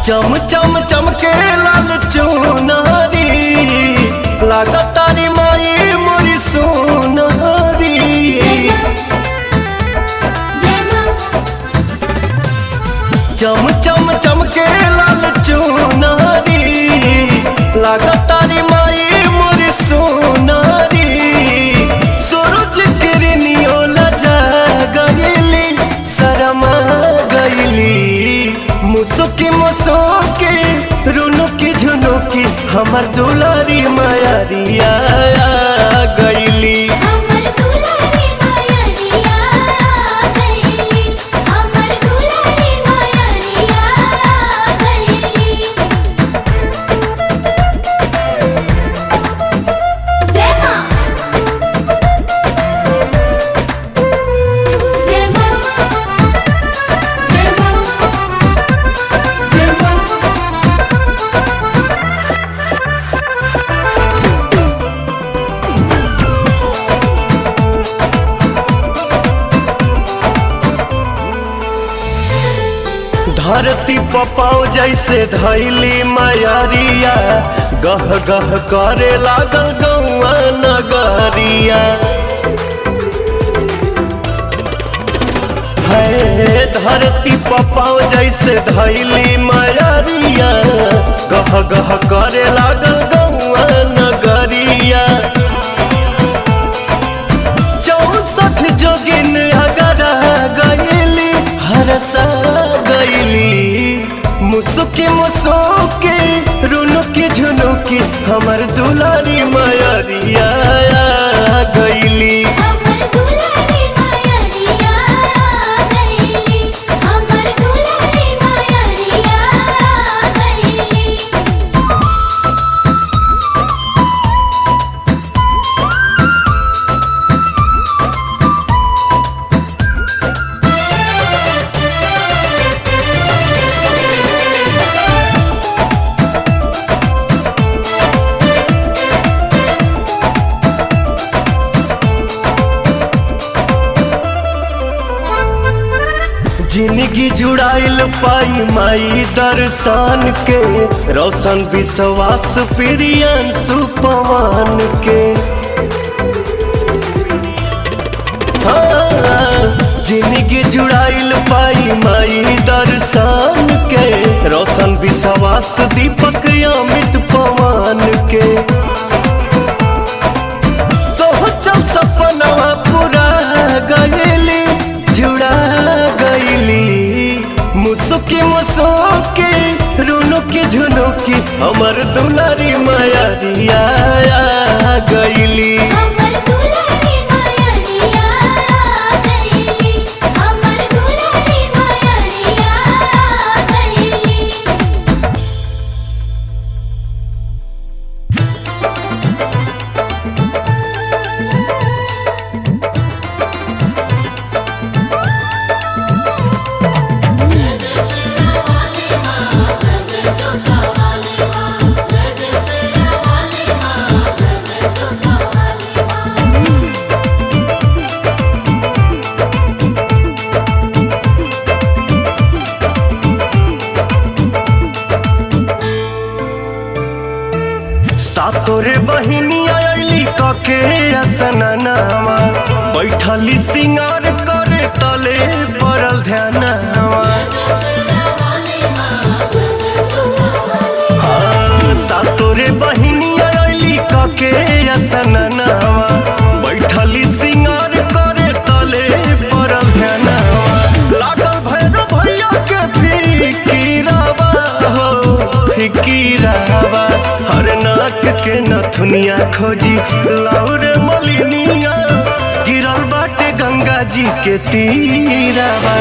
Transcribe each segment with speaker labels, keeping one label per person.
Speaker 1: चम चम चमके लाल चुनारी लागतारी माई मोरी सोनारी। चम चम चमके लाल चुनारी लागतारी माई मोरी सोनारी। सूरज किरनियो लजा गईली शरमा गईली मुसुकी मुसुकी रुनुकी झुनुकी हमर दुलारी मायरिया गईली। धरती पपाओ जैसे धैली मायरिया गह गह करे लागल गौआ नगरिया। है धरती पपाओ जैसे धैली मायरिया गह गह करे लागल गौआ नगरिया। 64 जोगिन अगरा गईली हरसा गईली मुसुकी मुसुकी रुनुकी झुनुकी हमर दुलारी मायरिया गईली। जिंदगी जुड़ाइल पाई माई दर्शन के रोशन विश्वास प्रियन सुपवान के। जिंदगी जुड़ाइल पाई माई दर्शन के रोशन विश्वास दीपक अमित पवन के। सोचल सपनवा पूरा गईली जुड़ा गईली मुसुकी मुसुकी रुनुकी झुनुकी हमर दुलारी मायरिया गईली। सातोरे बहिनी आयली कके असननावा बैठली सिंगार करे तले पड़ल ध्यानवा। सातोरे बहिनी आयली कके असननावा बैठली सिंगार करे तले पड़ल ध्यानवा। लागल भैरव भैया के फिकीरावा हो फिकीरावा हर नाक के नथुनिया खोजी लाउर मलिनिया गिरल बाटे गंगा जी के तीरावा।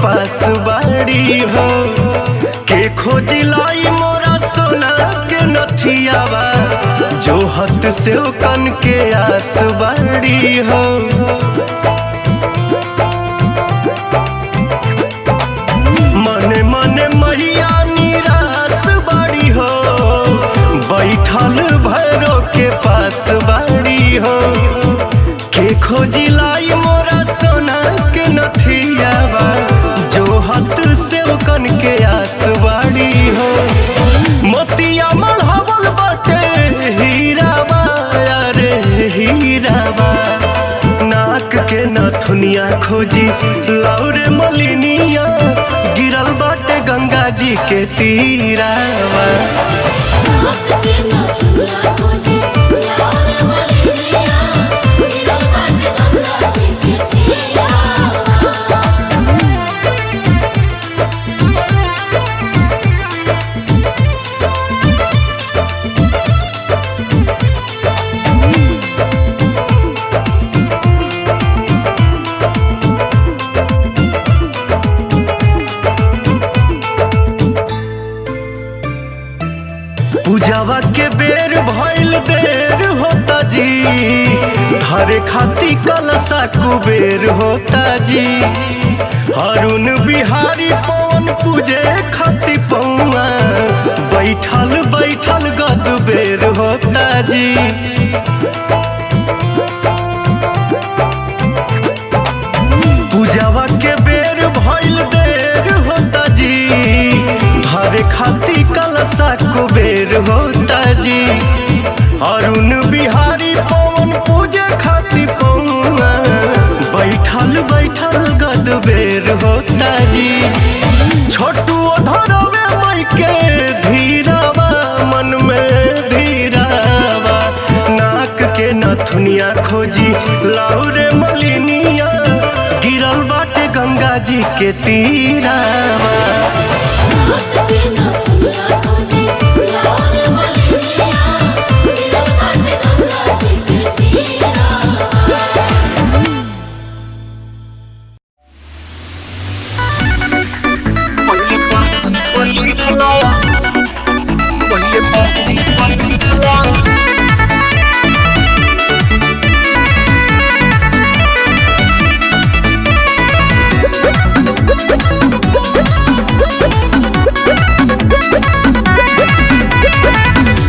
Speaker 1: पास बाड़ी हो के खोजिलाई मोरा सोना के नथियावा जो हत से कन के आस बाड़ी हो। मने मने मैया निराश बाड़ी हो बैठल भैरो के पास बाड़ी हो के खोजिलाई मोरा सोना के नथियावा जो हत से कन के आस बाड़ी हो। मोतिया मढ़ावल बाटे हीरावा अरे हीरावा नाक के नथुनिया खोजी लौरे मलिनिया गिरल बाटे गंगा जी के तीरावा। पूजावा के बेर भइल देर होता जी धरे खाती कलसा कुबेर होता जी। अरुण बिहारी पवन पूजे खाती पौआ बैठल बैठल गद बेर होता जी। पूजावा के बेर भइल देर होता जी धरे खाती कलसा कुबेर होता जी। अरुण बिहारी पवन पूजे खाती पौआ बैठल बैठल गद बेर होता जी। छोटू धरवे मई के धीरावा मन में धीरावा नाक के नथुनिया खोजी लौरे मलिनिया गिरल बाटे गंगा जी के तीरावा।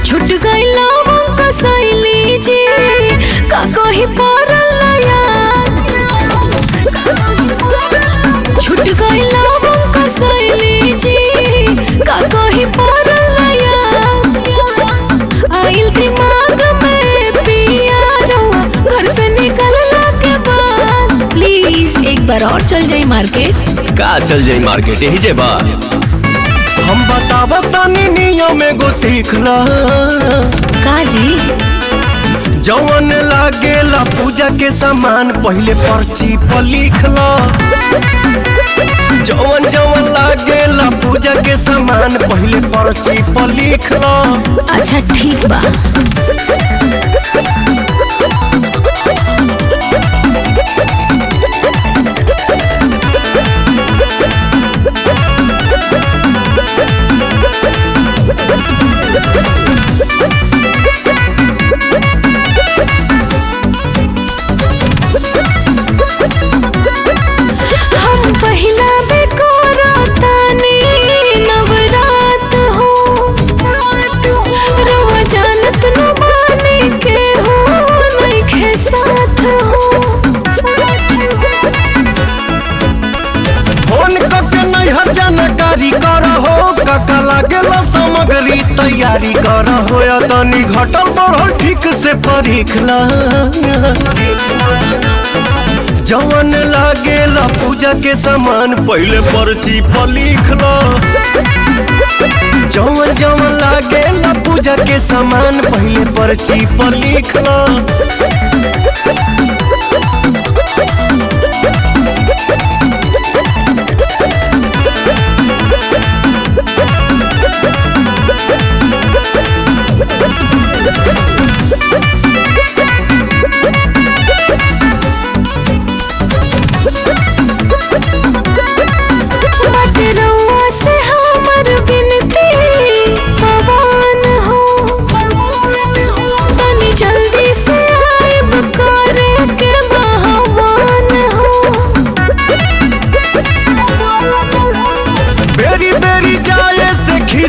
Speaker 2: छुट गइला कसैली जी का कही परलया। छुट गइला कसैली जी का कही परलया। आइल दिमाग में पिया रहुआ घर से निकलला के बाद प्लीज एक बार और चल जाई मार्केट।
Speaker 1: का चल जाई मार्केट यही जेबा हम बतावा तानी नियम एगो सीखला
Speaker 2: का जी।
Speaker 1: जवन लागेला पूजा के सामान पहले पर्ची पर लिखला। जवन जवन लागेला पूजा के सामान पहले पर्ची पर लिखला।
Speaker 2: अच्छा ठीक बा। हम पहिला बेकोरतानी नवरात हो रवा जानत न माने के हो नइखे साथ हो।
Speaker 1: फोन करके नैहर जानकारी करहो काका लागेला सामग्री तैयारी करहो या तनी घटल बढ़ल ठीक से परीखला। जवन लागेला पूजा के सामान पहले पर्ची पर लिखला। जवन जवन लागेला पूजा के सामान पहले पर्ची पर लिखला।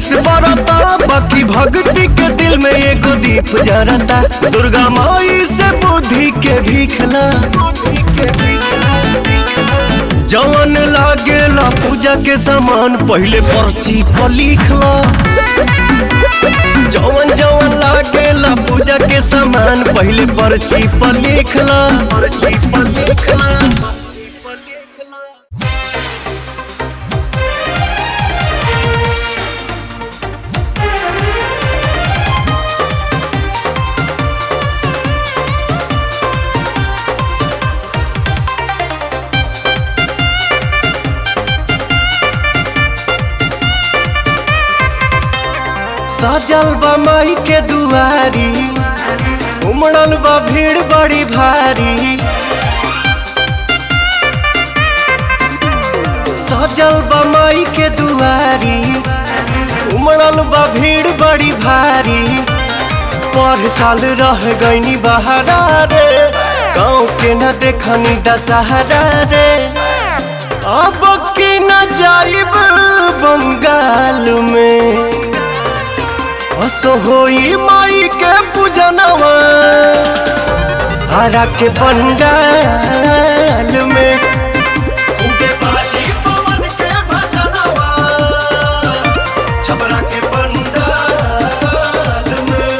Speaker 1: खिस बरता, बाकी भक्ति के दिल में एगो दीप जरता। दुर्गा माई से बुद्धि के भीखला, जवन लागेला पूजा के सामान पहले पर्ची पर लिखला। जवन जवन लागेला पूजा के सामान पहले पर्ची पर लिखला, पर्ची पर लिखला। सजल बा माई के दुआरी, उमड़ल बा भीड़ बड़ी भारी। सजल बा माई के दुआरी, उमड़ल बा भीड़ बड़ी भारी। पर साल रह गईनी बहारा रे, गाँव के न देखनी दशहरा रे। अब की न जाइब बंगाल में, असो होई माई के पूजनवा हरा के पंडाल में। खूबे बाजी पवन के भजनवा छपरा के पंडाल में।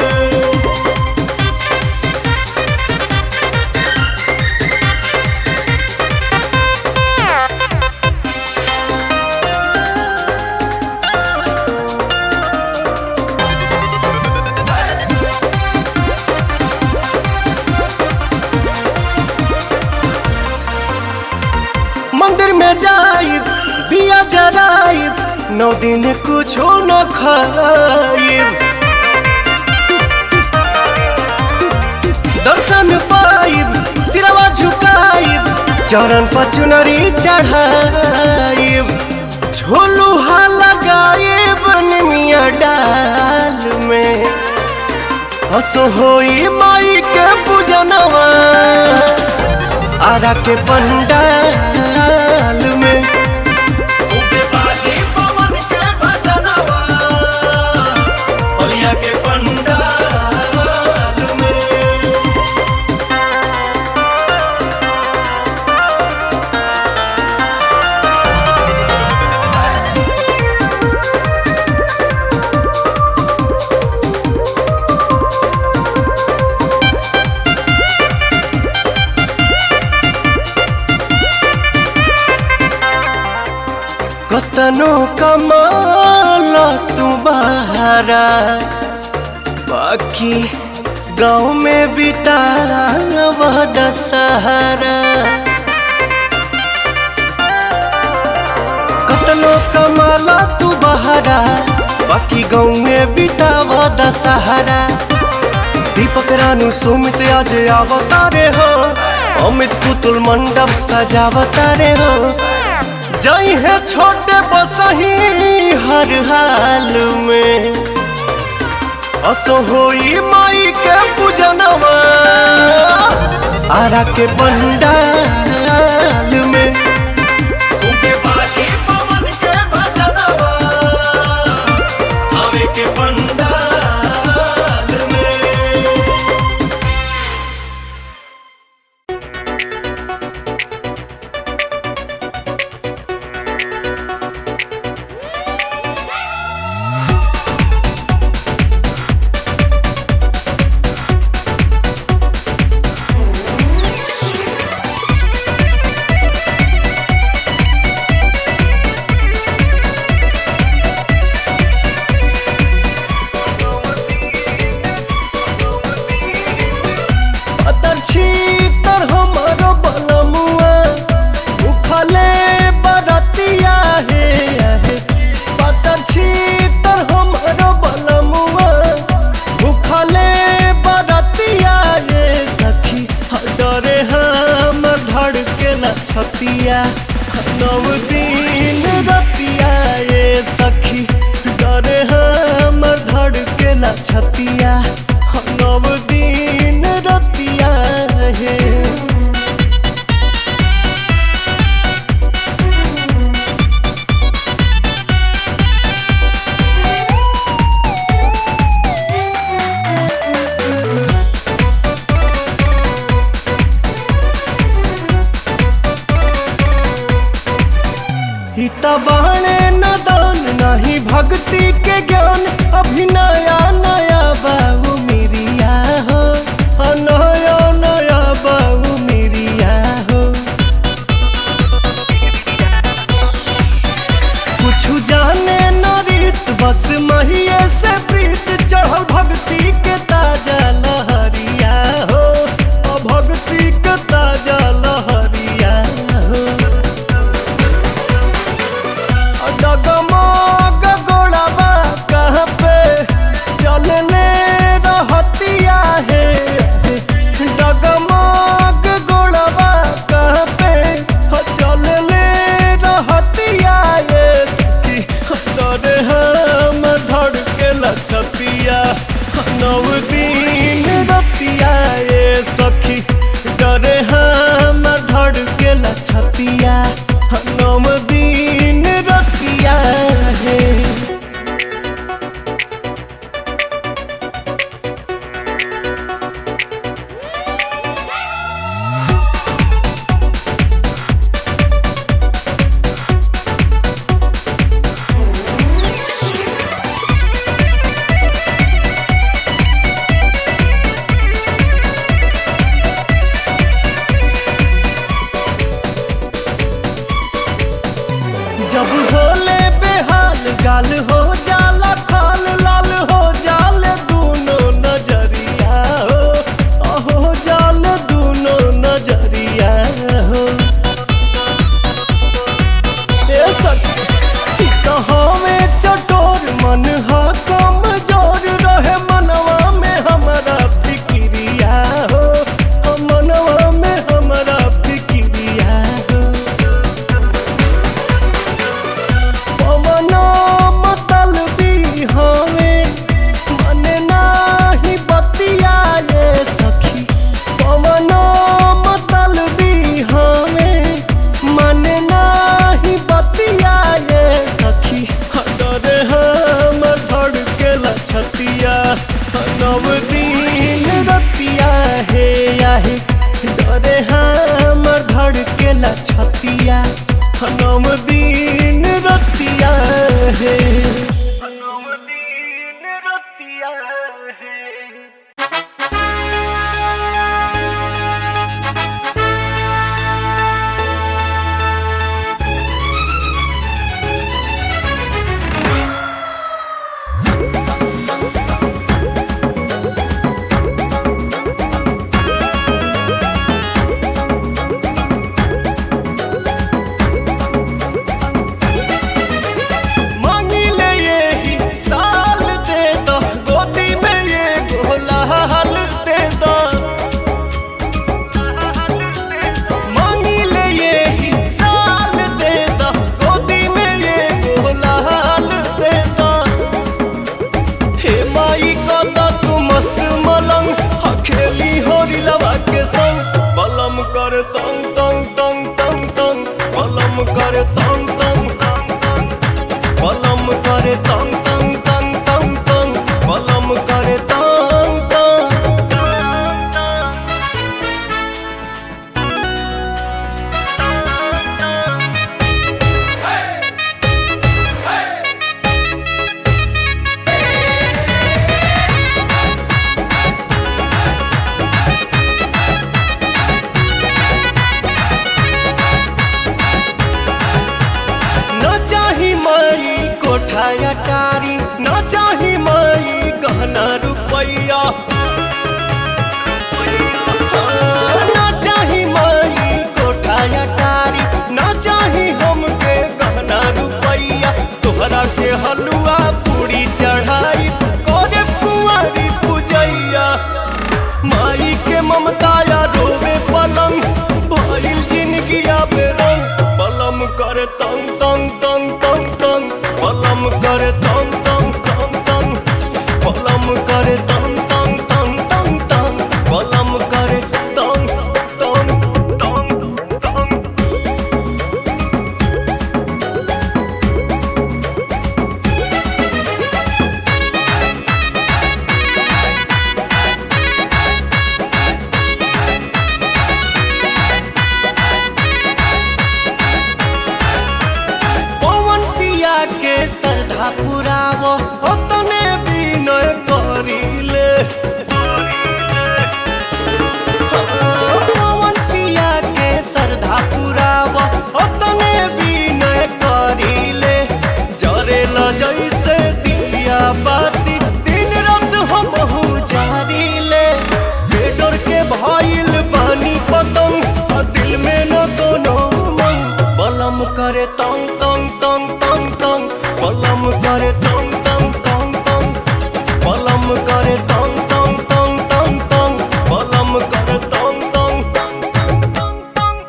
Speaker 1: मंदिर में जाइब दिया जराइब, 9 दिन कुछो न खाइब। दर्शन पाइब सिरवा झुकाइब, चरण पर चुनरी चढ़ाइब। झोलुहा लगाइब निमिया डाल में, हसो होई माई के पूजनवा आरा के पंडाल में। खूबे बाजी पवन के भजनवा बलिया के पंडाल में। कतनो कमाल तू बहारा, बाकी गाँव में बितारा वह दशहरा। कतनो कमाल तू बहारा, बाकी गाँव में बितावा दशहरा। दीपक रानू सुमित आज आवतारे हो, अमित पुतुल मंडप सजावतारे हो। जई है छोटे बसही हर हाल में, असो होई माई के पूजनवा आरा के पंडाल में। खूबे बाजी पवन के भजनवा आवे के पंडाल में। छतिया 9 दिन रतिया ये सखी, डरे हमर धड़केला छतिया 9 दिन रतिया हे। ई त बाणे नदान नहीं भक्ति के ज्ञान अभी नया नया बाबू मिरिया हो नया नया बाबू मिरिया हो कुछ जाने न रीत बस महिये से प्रीत चढ़ल भक्ति के ताजा लहरिया हो भक्ति के ताजा लहरिया हो डगमग गोड़ाबा कहाँ पे चलने रहतिया है डगमग गोड़ाबा कहाँ पे चलने रहतिया ये सखी डरे हम धड़ के लछतिया नव दिन रतिया ये सखी डरे हम धड़ के लछतिया नव दिन रतिया है जब होले बेहाल गाल हो जाला खाल लाल हो जाल दूनो नजरिया हो जाल दूनो नजरिया हो ए सखी कहावे चटोर मन हा कमजोर रहे मनवा में हमारा फिक्रिया हो मनवा में हमारा फिक्रिया हो नव दिन रतिया हे आहे डरे हमर धड़ के लछतिया नव दिन रतिया हे नव दिन रतिया हे बलम कर तंग तंग तंग तंग तंग बलम कर तंग तंग तंग तंग बलम कर तंग तंग तंग तंग तंग बलम कर तंग तंग अटारी न चाही माई गहना रुपैया न चाही माई कोठा अटारी न चाही हमके गहना रुपैया तोहरा के हलुआ पूरी चढ़ाई करे कुंवारी पूजैया माई के ममताया रोवे पलंग भइल जिंदगिया बेरंग बलम कर तंग तंग तंग तंग तंग बलम कर तंग तंग तंग तंग बलम कर तंग तंग तंग तंग तंग बलम कर तंग तंग तंग तंग श्रद्धा पुरावो तने विनय करिले पवन पिया के श्रद्धा पुरावो तने विनय करिले जरेल जैसे दिया बाती दिन रात हमहू जारिले बेडर के भइल बानी पतंग दिल में न कोनो मन बलम करे तंग तंग तंग तंग तंग बलम करे तंग तंग तंग तंग बलम करे तंग तंग तंग तंग तंग बलम करे तंग तंग तंग तंग तंग।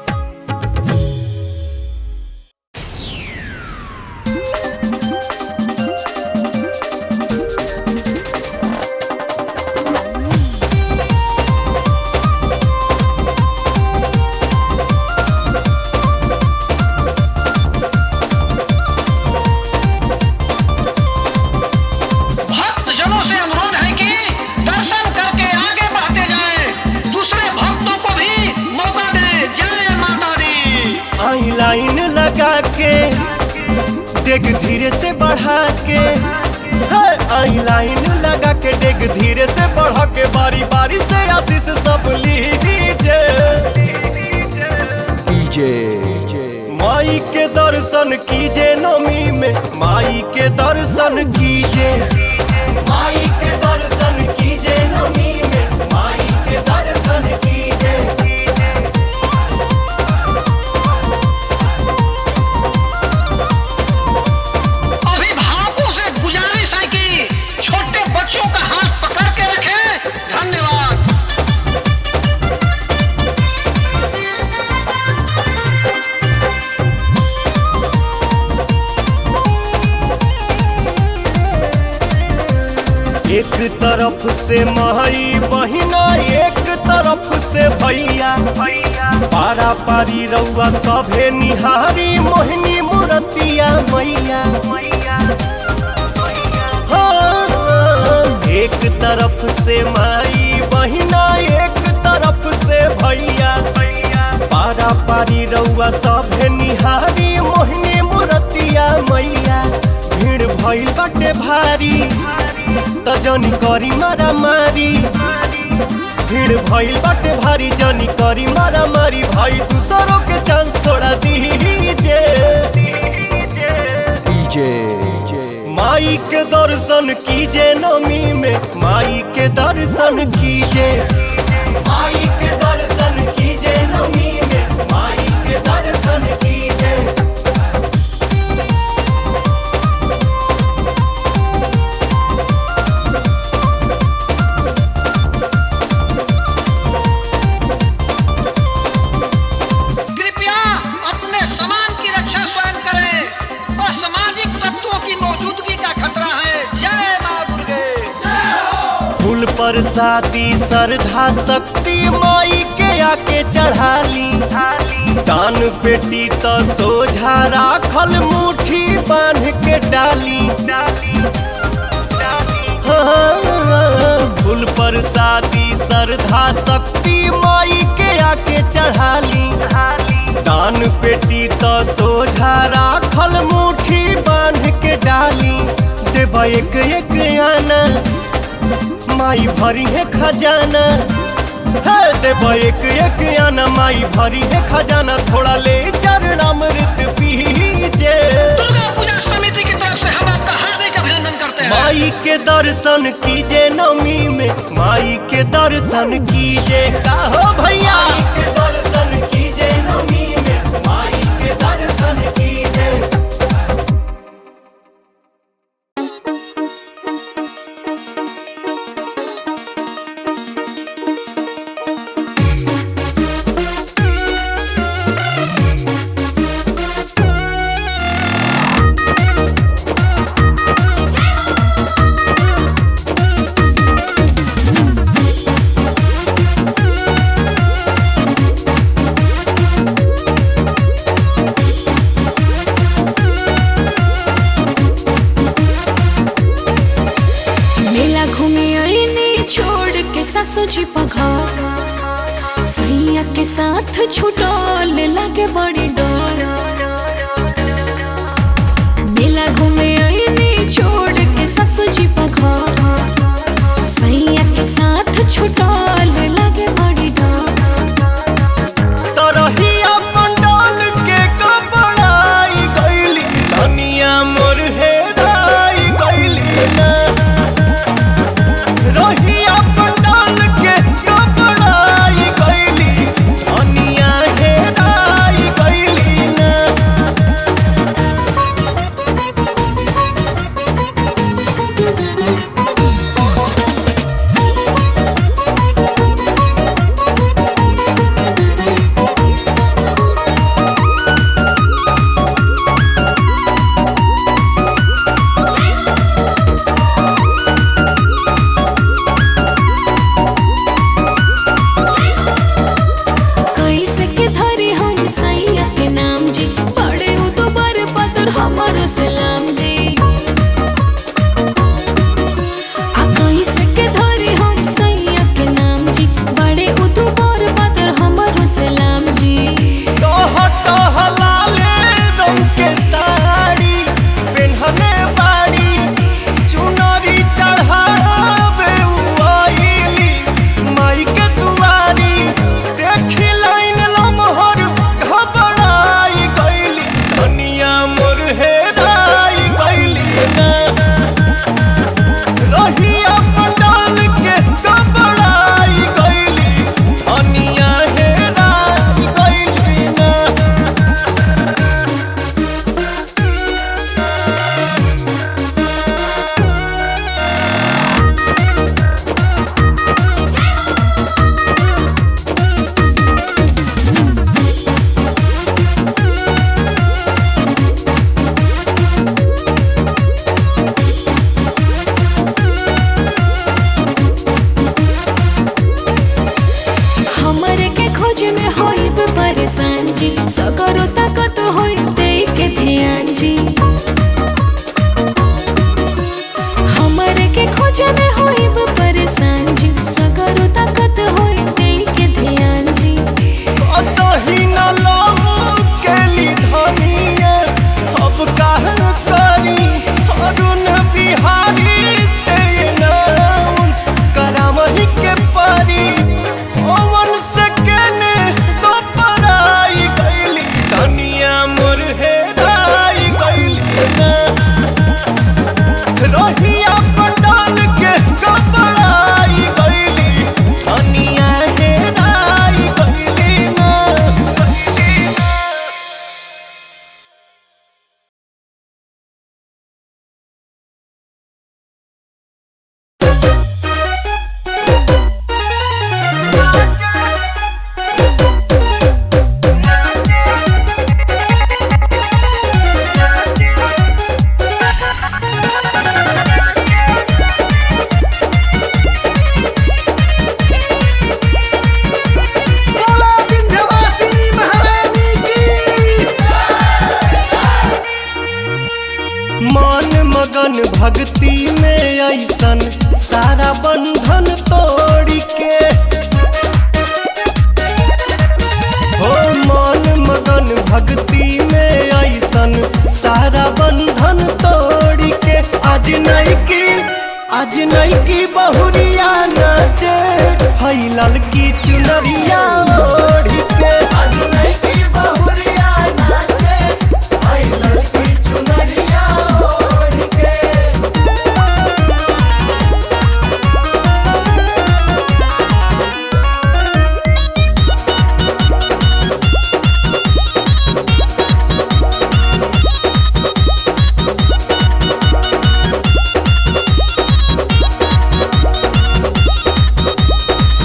Speaker 3: भक्तजनों से अनुरोध है कि दर्शन करके आगे बढ़ते जाएं, दूसरे भक्तों को भी मौका दें। जय माता दी।
Speaker 1: आई लाइन लगा के डेग धीरे से बढ़ा के आई लाइन लगा के डेग धीरे से बढ़ा के बारी बारी से आशीष सब लीजिए माई के दर्शन कीजिए नमी में माई के दर्शन कीजिए माई के दर्शन कीजिए नमी में माई के दर्शन कीजिए।
Speaker 3: अभिभावकों से गुजारिश है कि छोटे बच्चों का हाथ पकड़ के रखें। धन्यवाद।
Speaker 1: एक तरफ से माई बहिना एक तरफ से भैया पारा पारी रउआ सभे निहारी मोहिनी मूर्तिया मैया हाँ, एक तरफ से माई बहिना एक तरफ से भैया पारा पारी रउआ सभे निहारी मोहिनी मूर्तिया मैया भीड़ भइल बाटे भारी त जनी करी मारा मारी भीड़ भइल बाटे भारी जनी करी मारा मारी भाई दूसरों के चांस थोड़ा दीजिए माई के दर्शन कीजिए नमी में माई के दर्शन कीजिए माई के दर्शन कीजिए नमी में माई के दर्शन कीजिए।
Speaker 3: कृपया अपने सामान की रक्षा स्वयं करें। असामाजिक तत्वों की मौजूदगी का खतरा है। जय मां दुर्गे।
Speaker 1: फूल पर शादी श्रद्धा शक्ति माई के आके चढ़ाली दान पेटी तो सोझा राखल मुट्ठी बांध के डाली हाँ, फूल पर शादी श्रद्धा शक्ति माई के आके चढ़ाली दान पेटी तो सोझा राखल मुट्ठी बांध के डाली देवा एक एक आना माई भरी है खजाना है देवा एक एक आना माई भरी है खजाना थोड़ा ले चरणामृत पीजे।
Speaker 3: दुर्गा पूजा समिति की तरफ से हम आपका हार्दिक अभिनंदन करते हैं।
Speaker 1: माई के दर्शन कीजिए नमी में माई के दर्शन कीजिए कहो भैया के दर्शन कीजिए नमी में माई के दर्शन कीजिए।
Speaker 2: सासू जी पघा सैया के साथ छुटल लागे बड़ी डर। मेला घूमे आईनी हमारो सलाम जी। आ कैसे के धरे हम सैया के नाम जी, बड़े उतु बर बदर हमारो सलाम जी।
Speaker 1: टहलाले रंग के साड़ी पेन्हने बाड़ी, चुनरी चढ़ावे उआइली माई के दुआरी। देखी लाइन लमहर घबराई गइली, धनिया मोर हेराई गइली ना। रहिया पंडाल के घबराई गइली, धनिया हेराई गइली ना।
Speaker 2: हमरे के खोज में होइब परेशान जी, सगरो ताकत होई दे के ध्यान जी। हमरे के खोज में होइब परेशान जी, सगरो ताकत होई दे के ध्यान जी।
Speaker 1: अतही न लोगों के ली धनिया, अब काहे करी अरुण बिहारी से अनाउंस करावही के परी। ओवन से केने तो पराई गइली, धनिया मोर हेराई गइली ना। रहिया पंडाल के घबराई गइली, धनिया हेराई गइली ना।
Speaker 3: बोला विंध्यवासिनी महारानी की।
Speaker 1: मन मगन भक्ति में ऐसन सारा बंधन तोड़ के, हो मन मगन भक्ति में ऐसन सारा बंधन तोड़ के। आज नहीं की बहुरिया नाचे, हई ललकी चुनरिया ओढ़ के।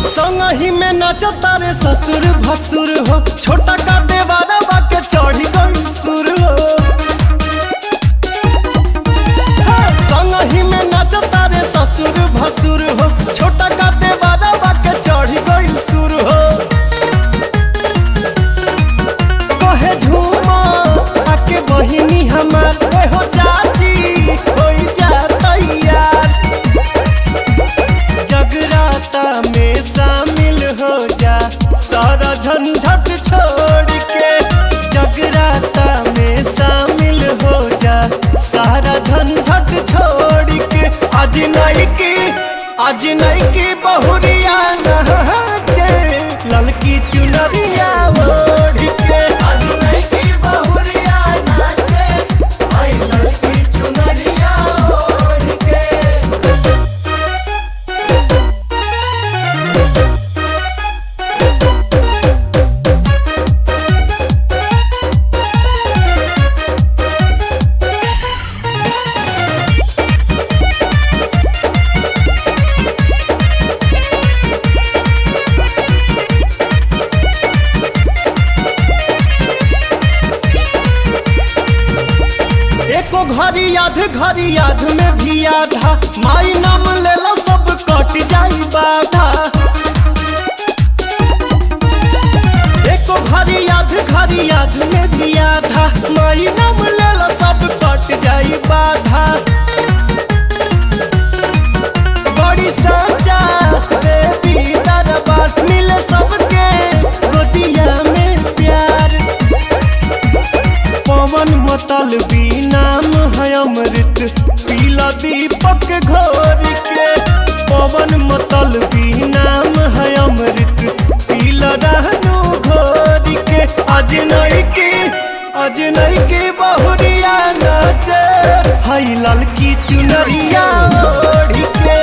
Speaker 1: संगही में नाचता रे ससुर भसुर हो, छोटा का देवारा के चढ़ी गई सुर हो। संगही में नाचता रे ससुर भसुर हो, छोटा का देवारा के चढ़ी गई सुर हो। कहे झूमा आके बहिनी हमार, ए हो चाची होई जा तैयार। जगराता में शामिल हो जा, सारा झंझट छोड़ के। जगराता में शामिल हो जा, सारा झंझट छोड़ के। आज नहीं की बहुरिया नाचे, ललकी चुनरिया ओढ़ के। घड़ी याद में भी आधा, माई नाम लेला सब कट जाई बाधा। एको घड़ी याद में भी आधा, माई नाम लेला सब नाम है अमृत पीला दीपक घोर के। पवन मतलबी नाम है अमृत पीला रहनु घोर के। आज नहीं की बहुरिया नाचे हई ललकी चुनरिया ओढ़ के।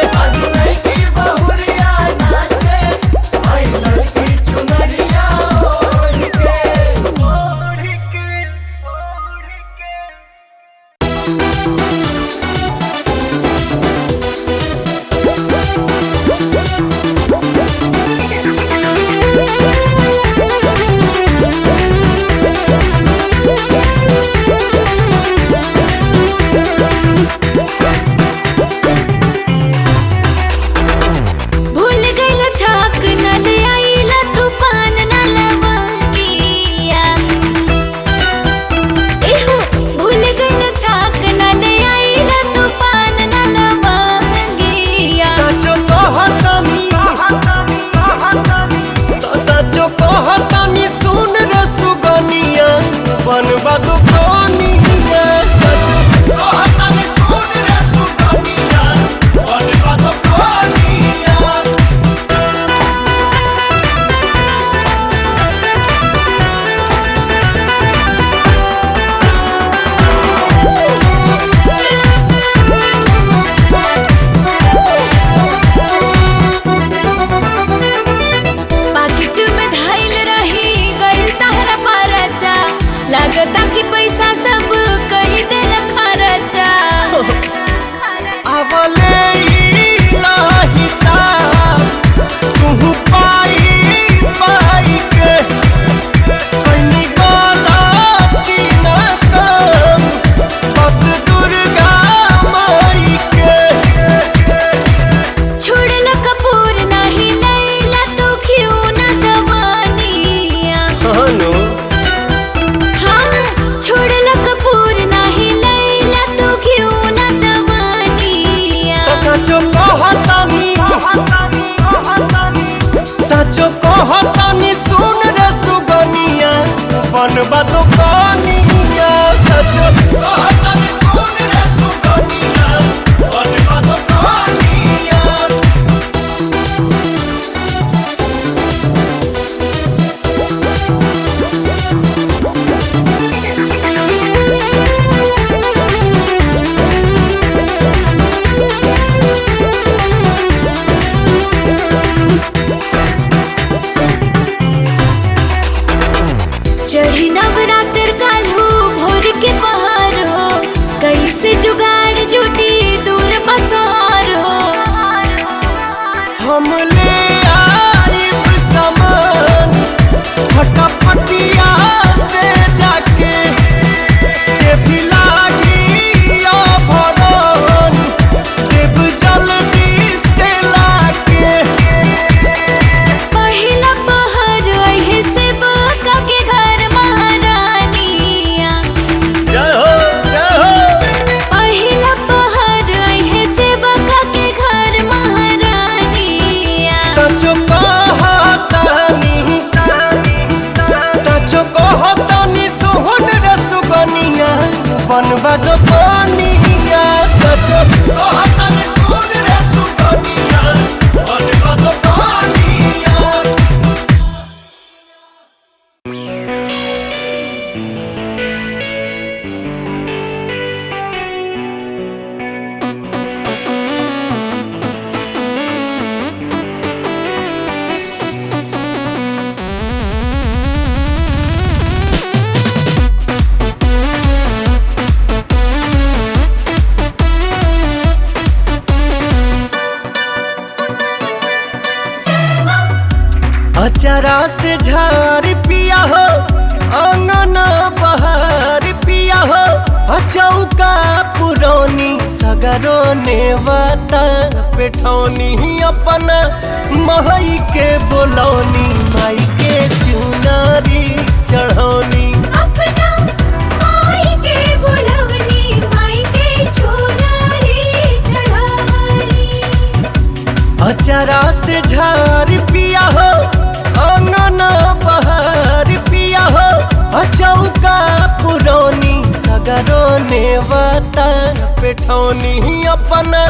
Speaker 2: लगता कि पैसा सब कहीं दे खर्चा।
Speaker 1: अबले हिसाब तू पाई के कहीं गलती न कम पत दुर्गा माई के।
Speaker 2: छोड़ला कपूर नहीं लैला तू क्यों न दवानिया। छोड़ला कपूर नहीं लैला तू क्यों न दवानिया।
Speaker 1: सचो कहतानी सुन रे सुगनिया बनबा तो कनिया। सचो कहतानी सुन रे सुगनिया बनबा तो कनिया।
Speaker 2: चढ़ी नवरात्र काल्हू भोर के पहाड़ हो कैसे जुगाड़ जुटी दूर पसार हो।
Speaker 1: हम ले आइब सामान फटाफटिया से जाके जे भी लागी भरन देव जल्दी से लाके।
Speaker 2: पहिला पहर अहे से बका के घर महारानिया।
Speaker 1: जय हो जय हो।
Speaker 2: पहिला पहर अहे से बका के घर महारानिया।
Speaker 1: सचो कहतानी सोहन रे सुगनिया बनबा तो कनिया। सचो कहतानी सोहन रे सुगनिया बनबा तो कनिया। अचरा से झार पिया हो अंगना बहार पिया हो। अचौका पुरौनी सगरो नेवता पेठौनी अपना महई के बोलौनी माई के चुनारी चढ़ौनी।
Speaker 2: अपना माई के बुलवनी माई के चुनारी चढ़ावनी।
Speaker 1: अचरा से झार पिया हो अंगना बहार पिया हो। अचौका पुरौनी सगर हजारों नेवता पेठौनी अपना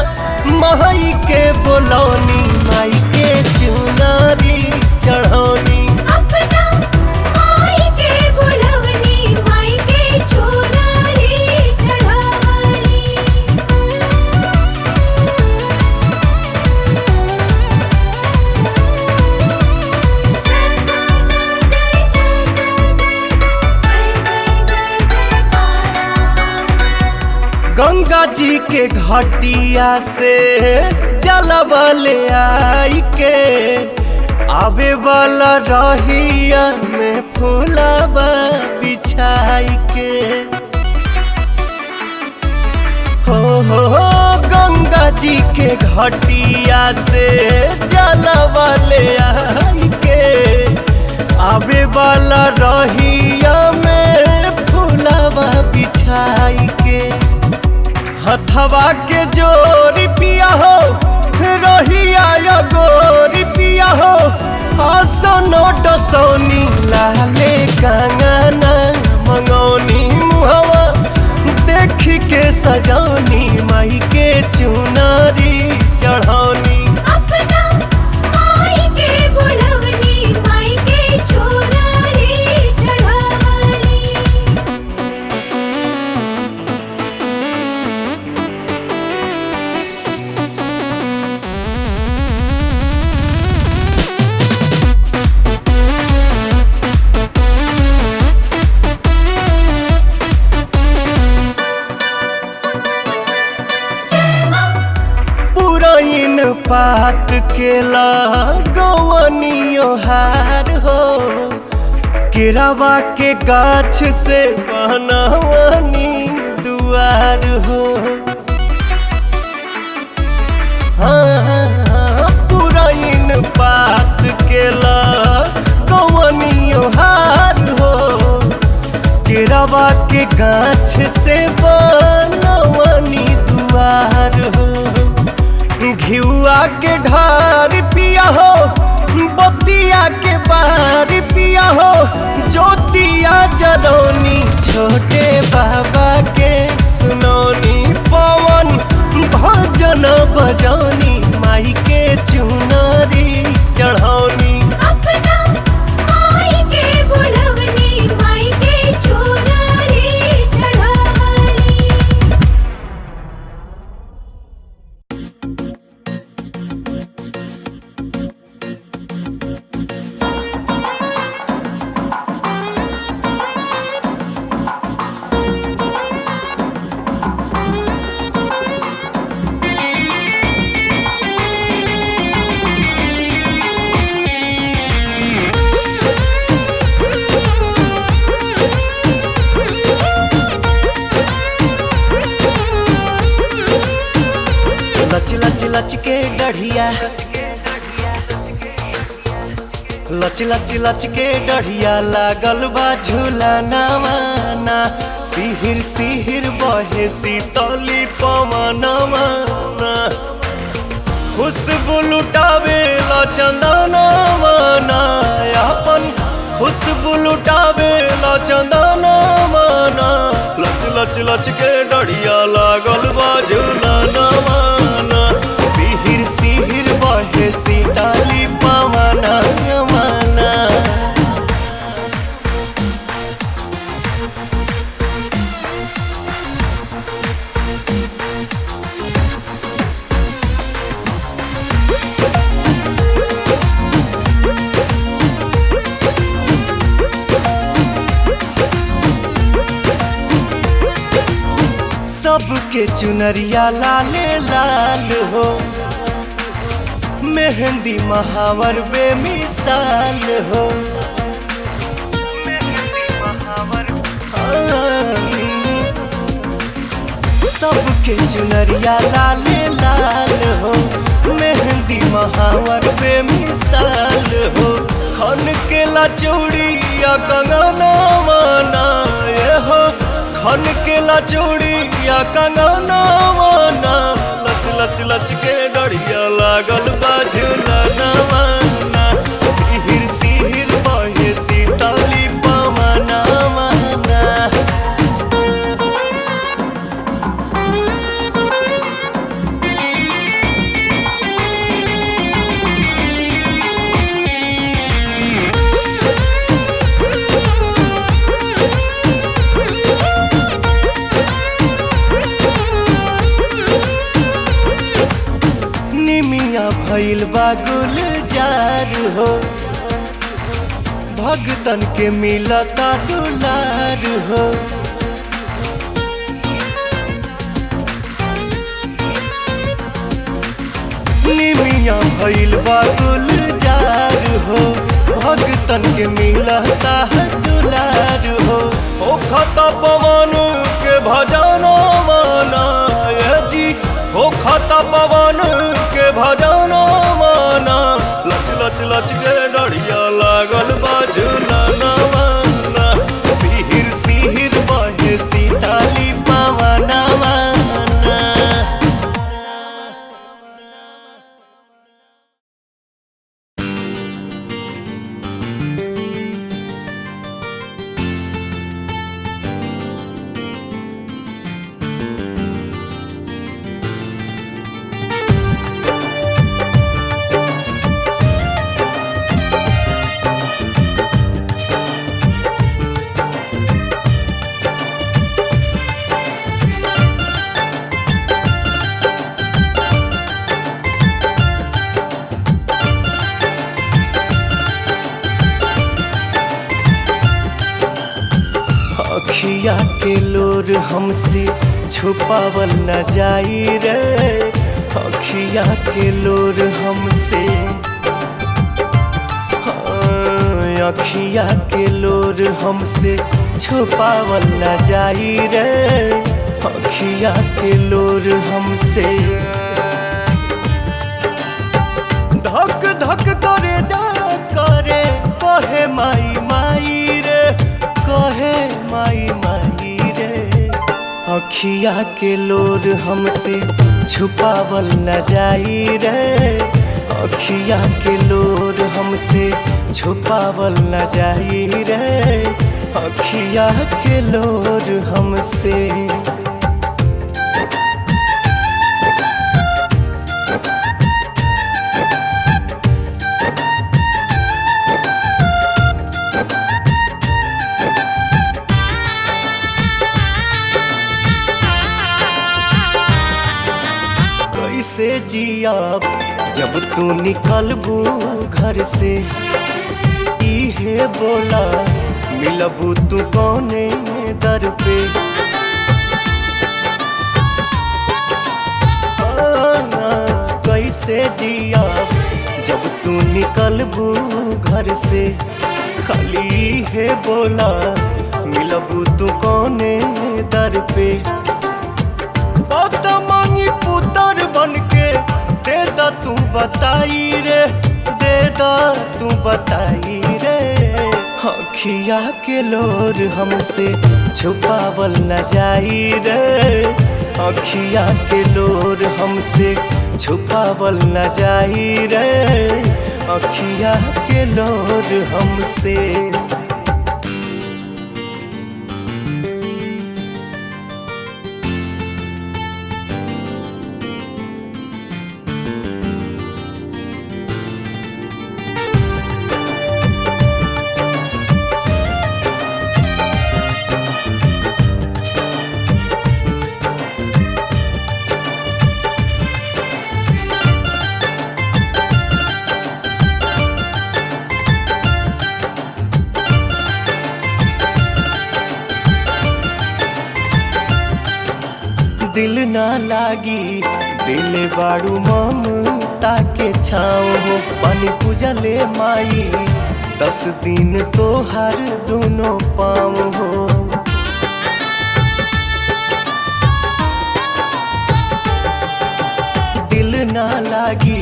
Speaker 1: माई के बोलौनी माई के चुनारी चढ़ौनी
Speaker 2: अपना माई के बुलवनी माई के चुनरी चढ़ावनी।
Speaker 1: गंगा जी के घाटिया से जलबले आई के आवे वाला रहिया में फूलबा बिछाई के हो गंगा जी के घाटिया से जलबले आई के आवे वाला रहिया में फूलबा बिछाई के हथवा के जोरी पिया हो रहिया या गोरी पिया हो आसनो डसौनी लाले कंगना मंगौनी मुहवा देखी के सजौनी माई के चुनारी चढ़ौनी
Speaker 2: अपना माई के बुलवनी माई के चुनरी चढ़ावनी।
Speaker 1: पुरैन पात के लगवनियो हार हो केरावा के गाछ से बनवनी दुआर हो पुरैन पात के लगवनियो हार हो केरावा के गाछ से बनवनी दुआर हो घिउआ के ढार पिया हो बतिया के बार पिया हो ज्योतिया जरौनी छोटे बाबा के सुनौनी पवन भजन बजौनी माई के चुनरी चढ़ौनी
Speaker 2: अपना माई के बुलवनी माई के चुनरी चढ़ावनी।
Speaker 1: लच लच लच के डढ़िया लच लच लच के डढ़िया लागल बा झूला नवाना सिहिर सिहिर बहे शीतली पवनवा खुशबू लुटावे ला चंदनवा अपन खुशबू लुटावे ला चंदनवा लच लच लच के डढ़िया लागल बा झूला नवाना सिहिर सिहिर बहे शीतली पवनवा सबके चुनरिया लाले लाल हो मेहंदी महावर बेमिसाल हो सबके चुनरिया लाले लाल हो मेहंदी महावर बेमिसाल हो खन के ला चूड़िया कंगना माना ये हो खन के ला चूड़िया कंगना माना लच लच लच के डढ़िया लागल बा झूला नवाना सिहिर सिहिर बहे शीतली पवना माना भइल बा गुलजार हो, भगतन के मिलता दुलार हो। निमिया भइल बा गुलजार हो, भगतन के मिलता दुलार हो। ओ खता पवन के भजनो माना जी, ओ खता पवन के भजनो माना। लच लच लच के डढ़िया लागल बा झूलना माना, सिहिर सिहिर बहे सीताली पवना माना। अखिया के लोर हमसे छुपावल न जाई रे, अखिया के लोर हमसे, अखिया के लोर हमसे छुपावल न जाई रे, अखिया के लोर हमसे। धक धक करे जा करे कहे माई माई रे, कहे माई माई रे। अखिया के लोर हमसे छुपावल न जाई रे, अखिया के लोर हमसे छुपावल न जाई रे, अखिया के लोर हमसे। कैसे जियाब जब तू निकलबू घर से, इहे बोला मिलबू तू कौने दर पे। कैसे जियाब जब तू निकलबू घर से, खाली इहे बोला मिलबू तू कौने दर पे। बात मांगी पुतर बन के दे दा तू बताई रे, दे दा तू बताई रे। अखिया के लोर हमसे छुपावल न जाई रे, अखिया के लोर हमसे छुपावल न जाई रे, अखिया के लोर हमसे। दिल ना लागी दिल बाड़ू ममता के छाँव हो, पानी पूजा ले माई 10 दिन तो हर दोनों पाँव हो। दिल ना लागी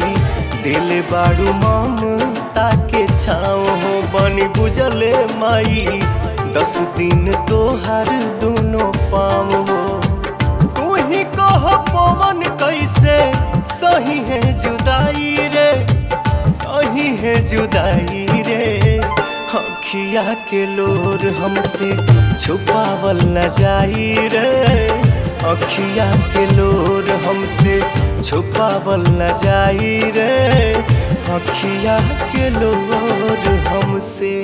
Speaker 1: दिल बाड़ू ममता के छाँव हो, पानी पूजा ले माई 10 दिन तो हर दोनों पाँव हो। पवन कैसे सही है जुदाई रे, सही है जुदाई रे। अखिया के लोर हमसे छुपावल न जाई रे, अखिया के लोर हमसे छुपावल न जाई रे, अखिया के लोर हमसे।